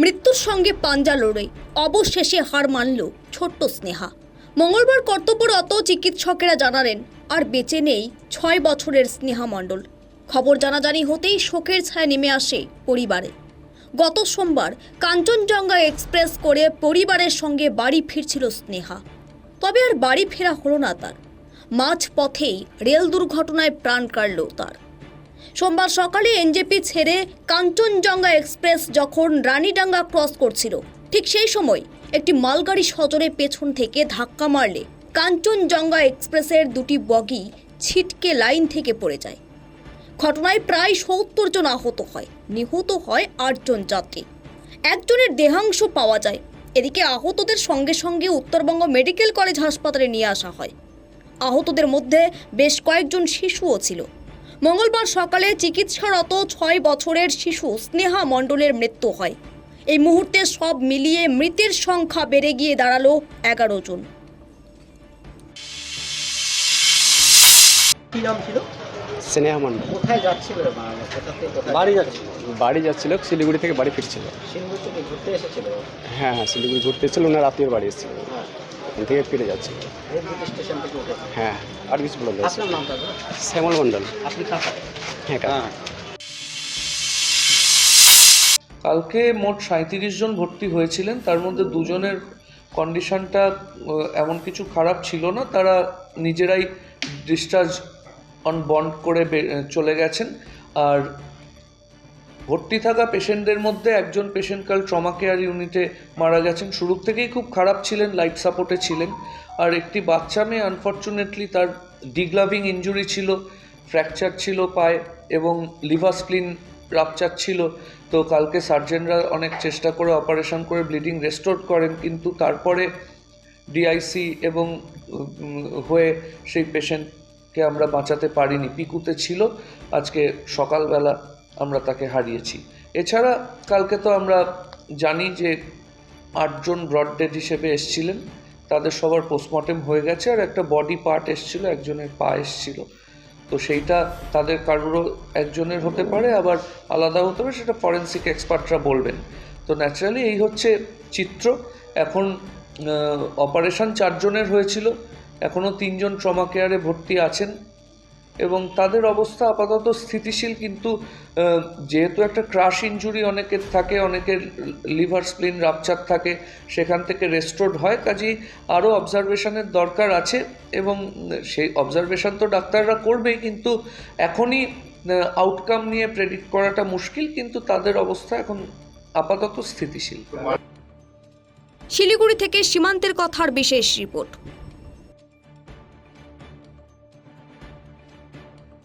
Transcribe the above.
মৃত্যুর সঙ্গে পাঞ্জা লড়াই, অবশেষে হার মানল ছোট্ট স্নেহা। মঙ্গলবার কর্তব্যরত চিকিৎসকেরা জানালেন আর বেঁচে নেই 6 বছরের স্নেহা মণ্ডল। খবর জানাজানি হতেই শোকের ছায়া নেমে আসে পরিবারে। গত সোমবার কাঞ্চনজঙ্ঘা এক্সপ্রেস করে পরিবারের সঙ্গে বাড়ি ফিরছিল স্নেহা। তবে আর বাড়ি ফেরা হলো না তার। মাঝ পথেই রেল দুর্ঘটনায় প্রাণ কাটল তার। সোমবার সকালে এনজেপি ছেড়ে কাঞ্চনজঙ্ঘা এক্সপ্রেস যখন রানীডাঙ্গা ক্রস করছিল, ঠিক সেই সময় একটি মালগাড়ি সজোরে পেছন থেকে ধাক্কা মারলে কাঞ্চনজঙ্ঘা এক্সপ্রেসের দুটি বগি ছিটকে লাইন থেকে পড়ে যায়। ঘটনায় প্রায় 70 জন আহত হয়, নিহত হয় 8 জন যাত্রী। একজনের দেহাংশ পাওয়া যায়। এদিকে আহতদের সঙ্গে সঙ্গে উত্তরবঙ্গ মেডিকেল কলেজ হাসপাতালে নিয়ে আসা হয়। আহতদের মধ্যে বেশ কয়েকজন শিশুও ছিল। মঙ্গলবার সকালে চিকিৎসারত 6 বছরের শিশু স্নেহা মণ্ডলের মৃত্যু হয়। এই মুহূর্তে সব মিলিয়ে মৃতের সংখ্যা বেড়ে গিয়ে দাঁড়ালো 11 জন। কি নাম ছিল? স্নেহা মণ্ডল। কোথায় যাচ্ছিল? বাড়ি যাচ্ছিল, শিলিগুড়ি থেকে বাড়ি ফিরছিল। শিলিগুড়ি থেকে ঘুরতে এসেছিল? হ্যাঁ, শিলিগুড়ি ঘুরতে এসেছিল, ওনার আত্মীয় বাড়ি এসেছিল, হ্যাঁ, ওখান থেকে ফিরে যাচ্ছিল। রেলগেট স্টেশন থেকে উঠে। হ্যাঁ, আর কিছু বলে দেয়। আপনার নামটা? শ্যামল মণ্ডল। আপনি কাকা? হ্যাঁ, কাকা। কালকে মোট 37 জন ভর্তি হয়েছিলেন, তার মধ্যে 2 জনের কন্ডিশনটা এমন কিছু খারাপ ছিল না, তারা নিজেরাই ডিসচার্জ অন বন্ড করে চলে গেছেন। আর ভর্তি থাকা পেশেন্টদের মধ্যে একজন পেশেন্ট কাল ট্রমা কেয়ার ইউনিটে মারা গেছেন। শুরু থেকেই খুব খারাপ ছিলেন, লাইফ সাপোর্টে ছিলেন। আর একটি বাচ্চা মেয়ে আনফর্চুনেটলি তার ডিগ্লাভিং ইনজুরি ছিল, ফ্র্যাকচার ছিল পায়ে এবং লিভার স্প্লিন রাপচার ছিল। তো কালকে সার্জেনরা অনেক চেষ্টা করে অপারেশন করে ব্লিডিং রেস্টোর করেন, কিন্তু তারপরে ডিআইসি এবং হয়ে সেই পেশেন্টকে আমরা বাঁচাতে পারিনি। পিকুতে ছিল, আজকে সকালবেলা আমরা তাকে হারিয়েছি। এছাড়া কালকে তো আমরা জানি যে 8 জন ব্রড ডেড হিসেবে এসছিলেন, তাদের সবার পোস্টমর্টেম হয়ে গেছে। আর একটা বডি পার্ট এসছিল, একজনের পা এসছিল। তো সেইটা তাদের কারোরও একজনের হতে পারে, আবার আলাদা হতে পারে, সেটা ফরেন্সিক এক্সপার্টরা বলবেন। তো ন্যাচারালি এই হচ্ছে চিত্র। এখন অপারেশন 4 জনের হয়েছিল, এখনও 3 জন ট্রমা কেয়ারে ভর্তি আছেন এবং তাদের অবস্থা আপাতত স্থিতিশীল। কিন্তু যেহেতু একটা ক্রাশ ইনজুরি অনেকের থাকে, অনেকের লিভার স্প্লিন রাপচার থাকে, সেখান থেকে রেস্টোর্ড হয়, কাজেই আরও অবজারভেশনের দরকার আছে এবং সেই অবজারভেশন তো ডাক্তাররা করবেই, কিন্তু এখনই আউটকাম নিয়ে প্রেডিক্ট করাটা মুশকিল। কিন্তু তাদের অবস্থা এখন আপাতত স্থিতিশীল। শিলিগুড়ি থেকে সীমান্তের কথার বিশেষ রিপোর্ট।